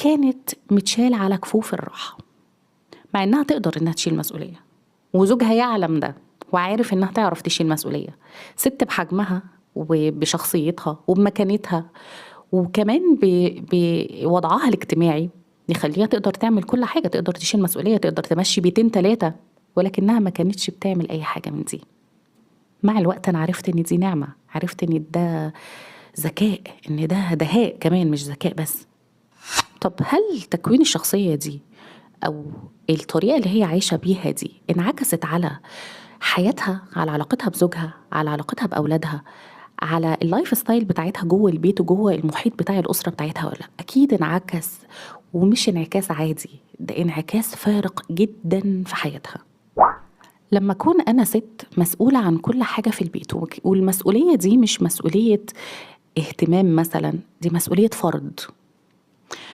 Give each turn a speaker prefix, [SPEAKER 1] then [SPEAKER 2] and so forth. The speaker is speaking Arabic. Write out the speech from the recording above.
[SPEAKER 1] كانت متشالة على كفوف الراحة، مع إنها تقدر إنها تشيل مسؤولية، وزوجها يعلم ده وعارف إنها تعرف تشيل مسؤولية. ست بحجمها وبشخصيتها وبمكانتها، وكمان بوضعها الاجتماعي يخليها تقدر تعمل كل حاجة، تقدر تشيل مسؤولية، تقدر تمشي بيتين 3، ولكنها ما كانتش بتعمل أي حاجة من دي. مع الوقت أنا عرفت إن دي نعمة، عرفت إن ده ذكاء، إن ده دهاء كمان مش ذكاء بس. طب هل تكوين الشخصية دي أو الطريقة اللي هي عايشة بيها دي انعكست على حياتها، على علاقتها بزوجها، على علاقتها بأولادها، على اللايف ستايل بتاعتها جوه البيت وجوه المحيط بتاع الأسرة بتاعتها ولا لأ؟ أكيد انعكس، ومش انعكاس عادي، ده انعكاس فارق جدا في حياتها. لما أكون أنا ست مسؤولة عن كل حاجة في البيت، والمسؤولية دي مش مسؤولية اهتمام مثلا، دي مسؤولية فرض،